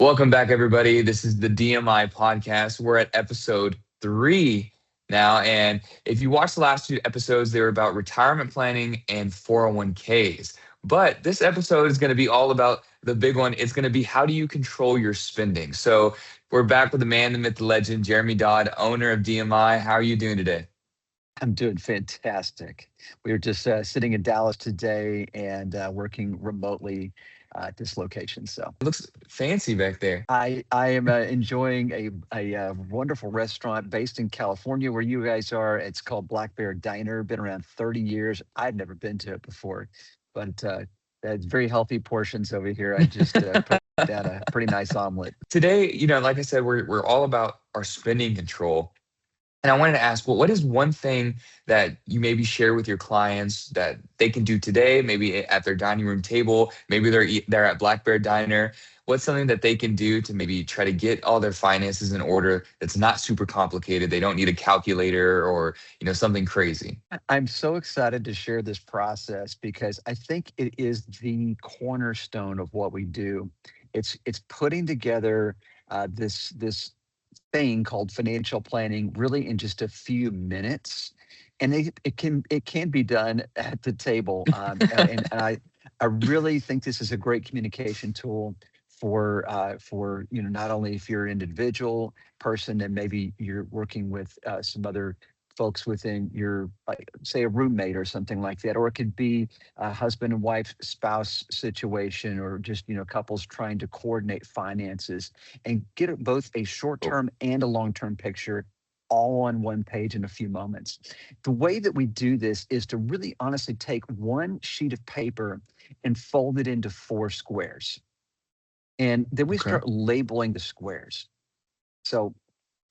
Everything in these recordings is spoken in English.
Welcome back, everybody. This is the DMI Podcast. We're at episode 3 now. And if you watched the last 2 episodes, they were about retirement planning and 401ks. But this episode is going to be all about the big one. It's going to be how do you control your spending? So we're back with the man, the myth, the legend, Jeremy Dodd, owner of DMI. How are you doing today? I'm doing fantastic. We were just sitting in Dallas today and working remotely at this location. So It looks fancy back there. I am enjoying a wonderful restaurant based in California where you guys are. It's called Black Bear Diner. Been around 30 years. I've never been to it before, but it's very healthy portions over here. I just put down a pretty nice omelet. Today, like I said, we're all about our spending control. And I wanted to ask, well, what is one thing that you maybe share with your clients that they can do today, maybe at their dining room table, maybe they're at Black Bear Diner. What's something that they can do to maybe try to get all their finances in order that's not super complicated? They don't need a calculator or, something crazy. I'm so excited to share this process because I think it is the cornerstone of what we do. It's putting together this thing called financial planning really in just a few minutes, and it can be done at the table. And I really think this is a great communication tool for not only if you're an individual person and maybe you're working with some other folks within your, like, say, a roommate or something like that, or it could be a husband and wife spouse situation, or just couples trying to coordinate finances and get both a short Oh, term and a long term picture all on one page in a few moments. The way that we do this is to really honestly take one sheet of paper and fold it into four squares. And then we okay. start labeling the squares. So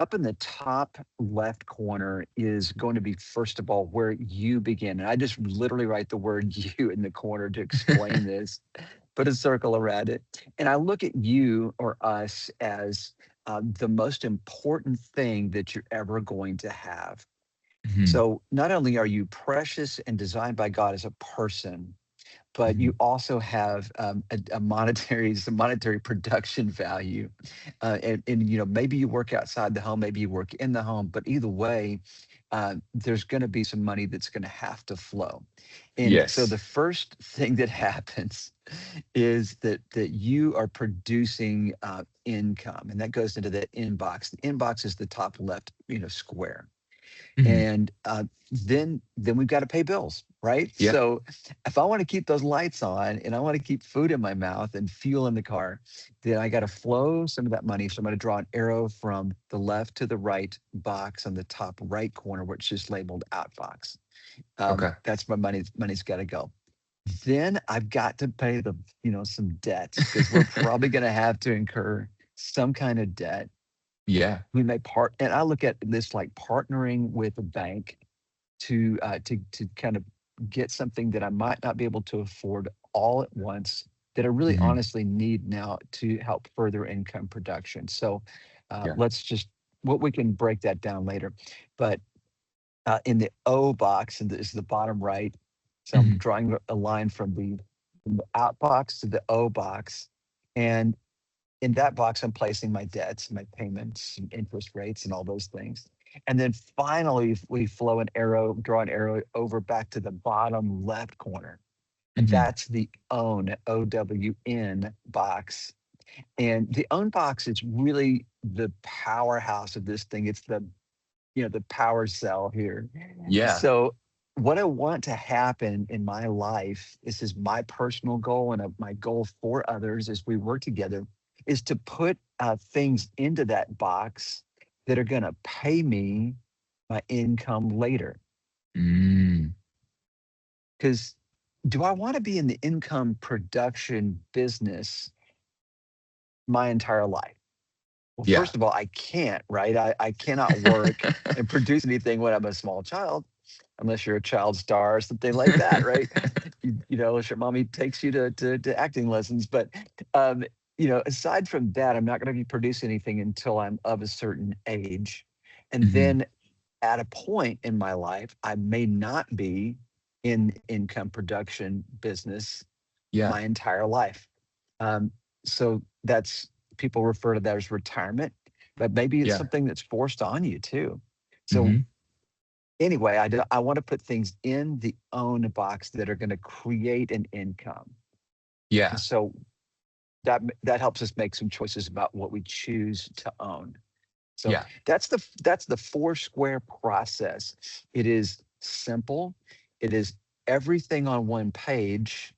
up in the top left corner is going to be, first of all, where you begin. And I just literally write the word you in the corner to explain this, put a circle around it. And I look at you or us as the most important thing that you're ever going to have. Hmm. So not only are you precious and designed by God as a person, but Hmm. you also have some monetary production value, and maybe you work outside the home, maybe you work in the home, but either way, there's going to be some money that's going to have to flow. And so Yes. the first thing that happens is that you are producing income, and that goes into the inbox. The inbox is the top left square. Hmm. And then we've got to pay bills, right? Yep. So if I want to keep those lights on and I want to keep food in my mouth and fuel in the car, then I got to flow some of that money. So I'm going to draw an arrow from the left to the right box on the top right corner, which is labeled outbox. Okay. That's where money's got to go. Then I've got to pay some debts, because we're probably going to have to incur some kind of debt. Yeah. We may part, and I look at this like partnering with a bank to kind of get something that I might not be able to afford all at once, that I really Hmm. honestly need now to help further income production. So Yeah. let's just, what we can break that down later. But in the O box, and this is the bottom right, so I'm Hmm. drawing a line from the out box to the O box, and in that box, I'm placing my debts, my payments, and interest rates, and all those things. And then finally, we draw an arrow over back to the bottom left corner. And Hmm. that's the OWN box. And the own box is really the powerhouse of this thing. It's the power cell here. Yeah. So what I want to happen in my life, this is my personal goal, and my goal for others as we work together, is to put things into that box that are going to pay me my income later. Mm. Because do I want to be in the income production business my entire life? Well, Yeah. first of all, I can't, right? I cannot work and produce anything when I'm a small child, unless you're a child star or something like that, right? Unless your mommy takes you to acting lessons. But, aside from that, I'm not going to be producing anything until I'm of a certain age. And Hmm. then at a point in my life, I may not be in income production business Yeah. my entire life. So that's people refer to that as retirement, but maybe it's Yeah. something that's forced on you too. So Hmm. anyway, I want to put things in the own box that are going to create an income. And Yeah. so that helps us make some choices about what we choose to own. So Yeah. that's the four square process. It is simple. It is everything on one page,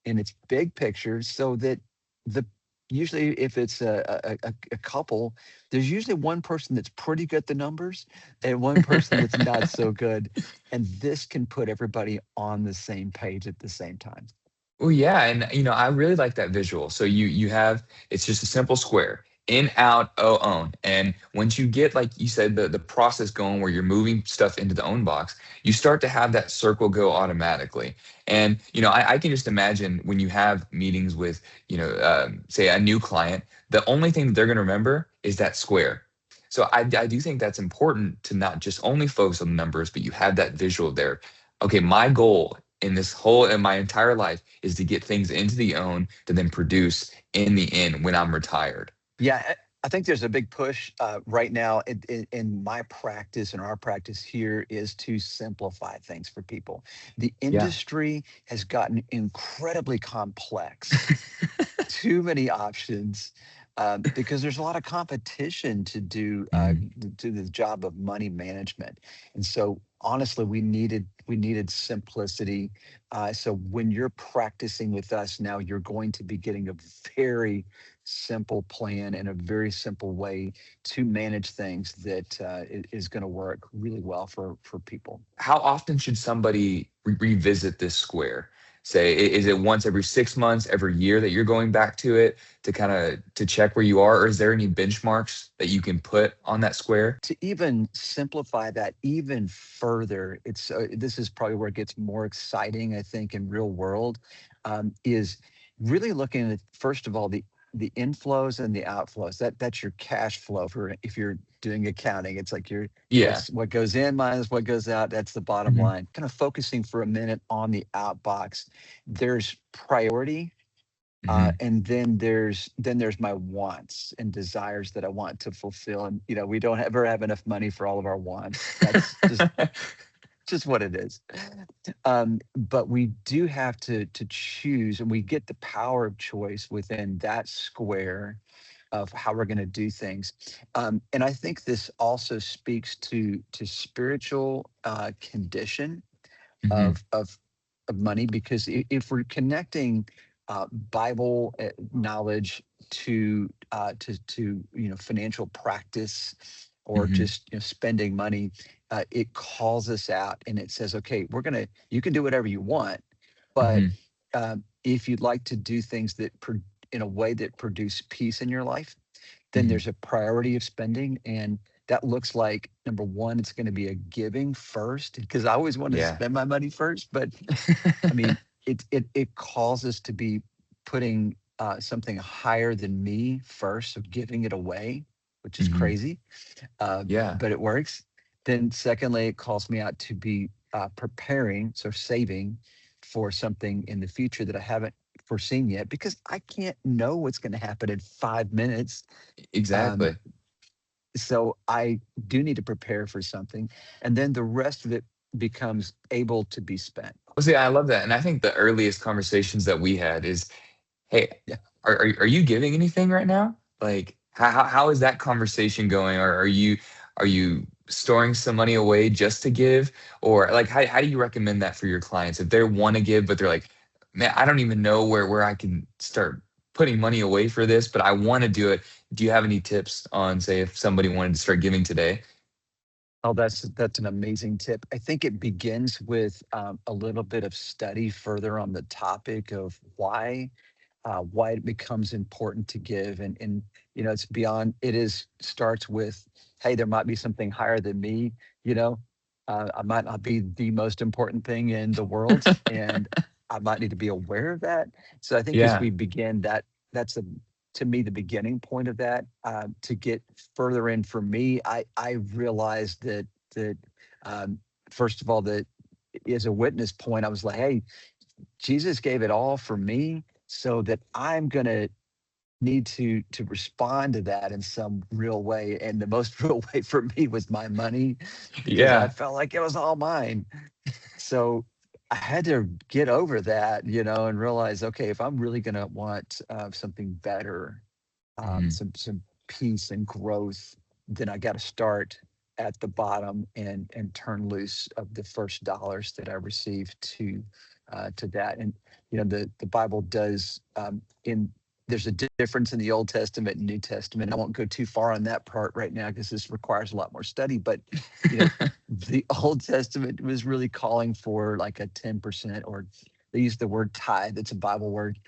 and it's big picture, so that the usually if it's a couple, there's usually one person that's pretty good at the numbers and one person that's not so good, and this can put everybody on the same page at the same time. Well, yeah, and I really like that visual. So you have it's just a simple square. In, out, own. And once you get, like you said, the process going where you're moving stuff into the own box, you start to have that circle go automatically. And I can just imagine when you have meetings with, say a new client, the only thing that they're going to remember is that square. So I do think that's important to not just only focus on the numbers, but you have that visual there. Okay, my goal in my entire life is to get things into the own to then produce in the end when I'm retired. Yeah, I think there's a big push right now in my practice and our practice here is to simplify things for people. The Yeah. industry has gotten incredibly complex, too many options, because there's a lot of competition to Mhm. do the job of money management, and so honestly, we needed simplicity. So when you're practicing with us now, you're going to be getting a very simple plan and a very simple way to manage things that is going to work really well for people. How often should somebody revisit this square? Say, is it once every 6 months, every year that you're going back to it to kind of to check where you are, or is there any benchmarks that you can put on that square? To even simplify that even further, it's this is probably where it gets more exciting, I think, in real world, is really looking at first of all the inflows and the outflows. That's your cash flow for if you're doing accounting. It's like your Yeah. what's what goes in minus what goes out. That's the bottom Hmm. line. Kind of focusing for a minute on the out box. There's priority, Hmm. and then there's my wants and desires that I want to fulfill. And we don't ever have enough money for all of our wants. That's just what it is. But we do have to choose, and we get the power of choice within that square of how we're going to do things. And I think this also speaks to spiritual condition Hmm. of money, because if we're connecting Bible knowledge to financial practice, or Hmm. just spending money, it calls us out and it says, okay, you can do whatever you want, but Hmm. if you'd like to do things in a way that produce peace in your life, then Hmm. there's a priority of spending. And that looks like, number one, it's going to be a giving first, because I always want to Yeah. spend my money first. But I mean, it calls us to be putting something higher than me first, of giving it away, which is Hmm. crazy, uh, Yeah. but it works. Then secondly, it calls me out to be preparing, so saving for something in the future that I haven't foreseen yet, because I can't know what's going to happen in 5 minutes. Um, Exactly. so I do need to prepare for something, and then the rest of it becomes able to be spent. Well, see, I love that, and I think the earliest conversations that we had is, hey, Yeah. are you giving anything right now? Like, how is that conversation going? Or are you storing some money away just to give? Or like, how do you recommend that for your clients if they want to give, but they're like, man, I don't even know where I can start putting money away for this, but I want to do it. Do you have any tips on, say, if somebody wanted to start giving today? Oh, that's an amazing tip. I think it begins with a little bit of study further on the topic of why it becomes important to give, and it's beyond. It is starts with, hey, there might be something higher than me. you know I might not be the most important thing in the world, and I might need to be aware of that. So I think as Yeah. we begin that, that's to me the beginning point of that. To get further in, for me, I realized that um, first of all, that as a witness point, I was like, hey, Jesus gave it all for me, so that I'm going to need to respond to that in some real way. And the most real way for me was my money, because I Yeah. felt like it was all mine. So I had to get over that, and realize, okay, if I'm really going to want something better, Mhm. some peace and growth, then I got to start at the bottom and turn loose of the first dollars that I received to that. And the Bible does, in there's a difference in the Old Testament and New Testament. I won't go too far on that part right now because this requires a lot more study. But you know, the Old Testament was really calling for like a 10%, or they use the word tithe. It's a Bible word,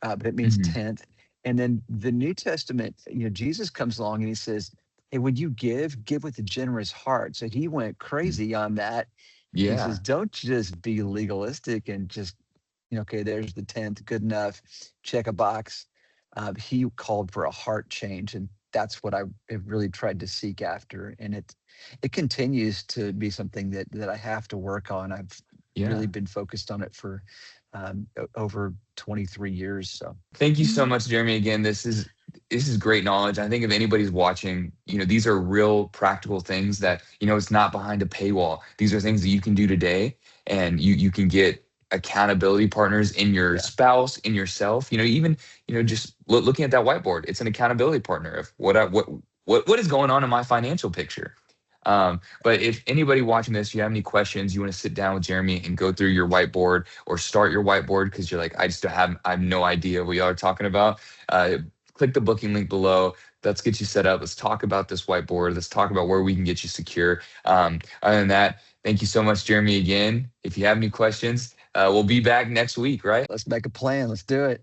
but it means Mhm. tenth. And then the New Testament, Jesus comes along and he says, "Hey, when you give with a generous heart." So he went Mm. crazy on that. He says, Yeah. "Don't just be legalistic and just, okay, there's the tenth, good enough, check a box." He called for a heart change, and that's what I have really tried to seek after. And it continues to be something that I have to work on. I've really Yeah. been focused on it for over 23 years. So Thank you so much, Jeremy. Again, this is great knowledge. I think if anybody's watching, these are real practical things that, it's not behind a paywall. These are things that you can do today, and you can get accountability partners in your yeah, spouse, in yourself. Even, just looking at that whiteboard, it's an accountability partner of what is going on in my financial picture. But if anybody watching this, you have any questions, you want to sit down with Jeremy and go through your whiteboard or start your whiteboard because you're like, I have no idea what y'all are talking about. Click the booking link below. Let's get you set up. Let's talk about this whiteboard. Let's talk about where we can get you secure. Other than that, thank you so much, Jeremy, again. If you have any questions, we'll be back next week, right? let's make a plan. Let's do it.